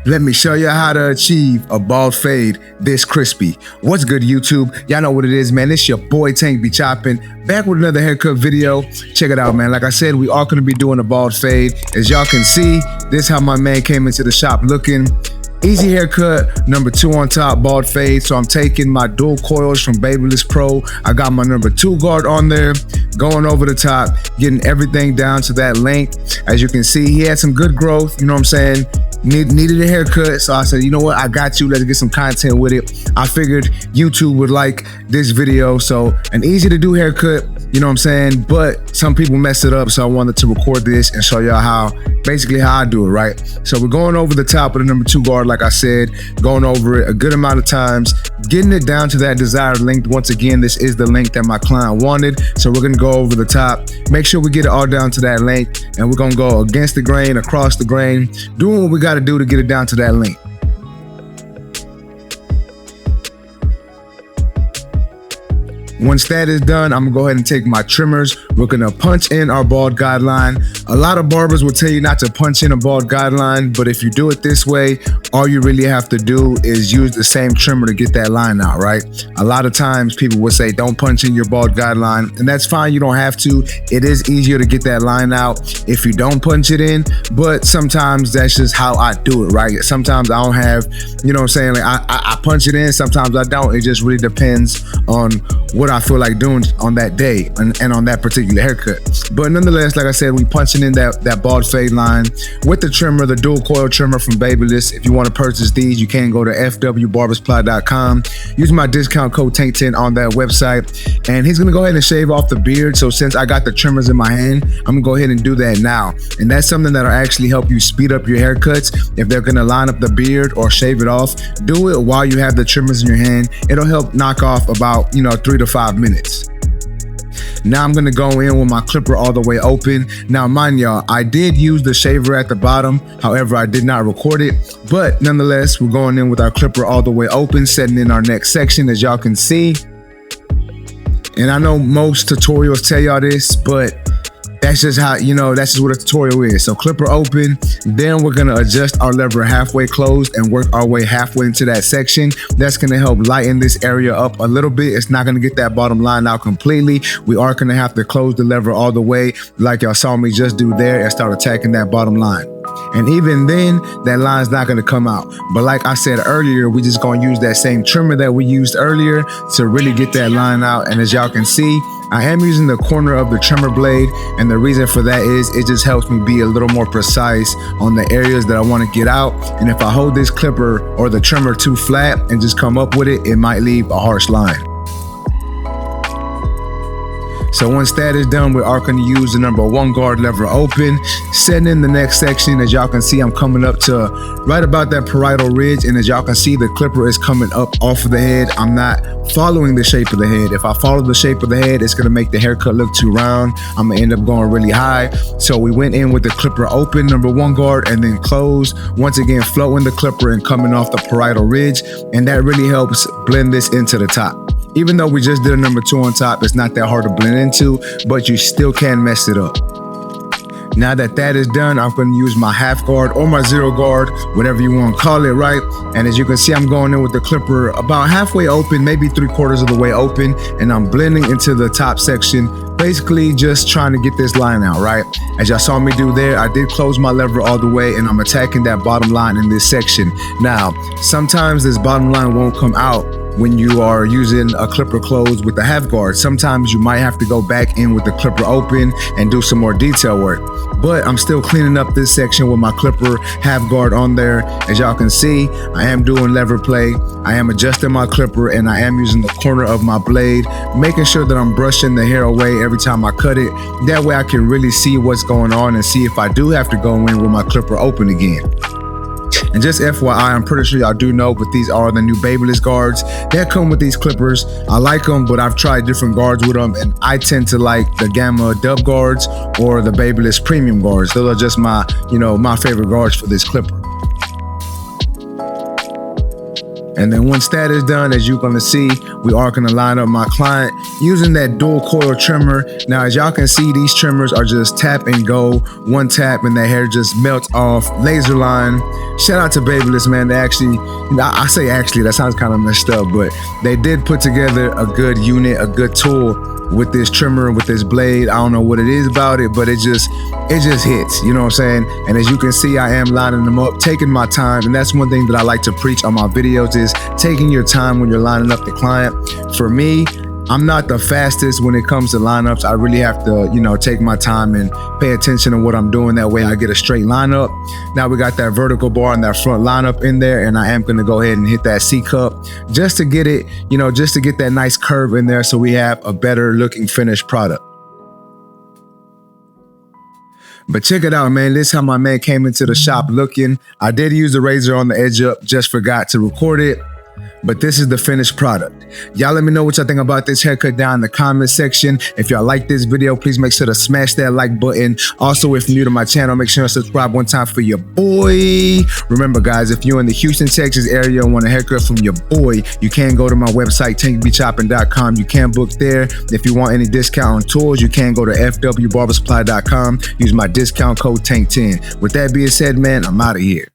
Let me show you how to achieve a bald fade this crispy. What's good, YouTube? Y'all know what it is, man. It's your boy Tank be chopping, back with another haircut video. Check it out, man. Like I said, we are going to be doing a bald fade. As y'all can see, this is how my man came into the shop looking. Easy haircut, number 2 on top, bald fade. So I'm taking my dual coils from Babyliss Pro. I got my number 2 guard on there, going over the top, getting everything down to that length. As you can see, he had some good growth, you know what I'm saying? Needed a haircut, so I said, you know what, I got you, let's get some content with it. I figured YouTube would like this video, so an easy to do haircut, you know what I'm saying, but some people mess it up, so I wanted to record this and show y'all basically how I do it, right? So we're going over the top of the number 2 guard, like I said, going over it a good amount of times, getting it down to that desired length. Once again, this is the length that my client wanted, so we're gonna go over the top, make sure we get it all down to that length, and we're gonna go against the grain, across the grain, doing what we gotta do to get it down to that length. Once that is done, I'm gonna go ahead and take my trimmers. We're gonna punch in our bald guideline. A lot of barbers will tell you not to punch in a bald guideline, but if you do it this way, all you really have to do is use the same trimmer to get that line out, right? A lot of times people will say, don't punch in your bald guideline, and that's fine, you don't have to. It is easier to get that line out if you don't punch it in, but sometimes that's just how I do it, right? Sometimes I don't have, you know what I'm saying, like I punch it in, sometimes I don't. It just really depends on what I feel like doing on that day and on that particular haircut. But nonetheless, like I said, we punching in that bald fade line with the trimmer, the dual coil trimmer from Babyliss. If you want to purchase these, you can go to fwbarbersupply.com. Use my discount code TANK10 on that website, and he's gonna go ahead and shave off the beard. So since I got the trimmers in my hand, I'm gonna go ahead and do that now. And that's something that'll actually help you speed up your haircuts. If they're gonna line up the beard or shave it off, do it while you have the trimmers in your hand. It'll help knock off about 3 to 5 minutes. Now I'm gonna go in with my clipper all the way open. Now mind y'all, I did use the shaver at the bottom, however I did not record it, but nonetheless, we're going in with our clipper all the way open, setting in our next section, as y'all can see. And I know most tutorials tell y'all this, but that's just how, that's just what a tutorial is. So clipper open, then we're gonna adjust our lever halfway closed and work our way halfway into that section. That's gonna help lighten this area up a little bit. It's not gonna get that bottom line out completely. We are gonna have to close the lever all the way, like y'all saw me just do there, and start attacking that bottom line. And even then, that line's not gonna come out. But like I said earlier, we just gonna use that same trimmer that we used earlier to really get that line out. And as y'all can see, I am using the corner of the trimmer blade, and the reason for that is it just helps me be a little more precise on the areas that I want to get out. And if I hold this clipper or the trimmer too flat and just come up with it, it might leave a harsh line. So once that is done, we are going to use the number 1 guard lever open, setting in the next section. As y'all can see, I'm coming up to right about that parietal ridge, and as y'all can see, the clipper is coming up off of the head. I'm not following the shape of the head. If I follow the shape of the head, it's going to make the haircut look too round. I'm going to end up going really high. So we went in with the clipper open, number 1 guard, and then closed. Once again, floating the clipper and coming off the parietal ridge, and that really helps blend this into the top. Even though we just did a number 2 on top, it's not that hard to blend into, but you still can mess it up. Now that that is done, I'm going to use my half guard or my 0 guard, whatever you want to call it, right? And as you can see, I'm going in with the clipper about halfway open, maybe 3/4 of the way open, and I'm blending into the top section, basically just trying to get this line out, right? As y'all saw me do there, I did close my lever all the way, and I'm attacking that bottom line in this section. Now, sometimes this bottom line won't come out when you are using a clipper closed with the half guard. Sometimes you might have to go back in with the clipper open and do some more detail work. But I'm still cleaning up this section with my clipper half guard on there. As y'all can see, I am doing lever play. I am adjusting my clipper, and I am using the corner of my blade, making sure that I'm brushing the hair away every time I cut it. That way I can really see what's going on and see if I do have to go in with my clipper open again. And just FYI, I'm pretty sure y'all do know, but these are the new Babyliss guards that come with these clippers. I like them, but I've tried different guards with them, and I tend to like the Gamma Dub guards or the Babyliss Premium guards. Those are just my, my favorite guards for this clipper. And then once that is done, as you're gonna see, we are gonna line up my client using that dual coil trimmer. Now, as y'all can see, these trimmers are just tap and go. One tap and the hair just melts off. Laser line. Shout out to Barbershop, man. They actually, I say actually, that sounds kind of messed up, but they did put together a good unit, a good tool with this trimmer, with this blade. I don't know what it is about it, but it just hits, you know what I'm saying? And as you can see, I am lining them up, taking my time. And that's one thing that I like to preach on my videos is taking your time when you're lining up the client. For me, I'm not the fastest when it comes to lineups. I really have to, take my time and pay attention to what I'm doing. That way I get a straight lineup. Now we got that vertical bar and that front lineup in there, and I am gonna go ahead and hit that C cup just to get it, just to get that nice curve in there so we have a better looking finished product. But check it out, man. This is how my man came into the shop looking. I did use the razor on the edge up, just forgot to record it. But this is the finished product. Y'all let me know what y'all think about this haircut down in the comment section. If y'all like this video, please make sure to smash that like button. Also, if you're new to my channel, make sure to subscribe one time for your boy. Remember, guys, if you're in the Houston, Texas area and want a haircut from your boy, you can go to my website, tankbchoppin.com. You can book there. If you want any discount on tools, you can go to fwbarbersupply.com. Use my discount code TANK10. With that being said, man, I'm out of here.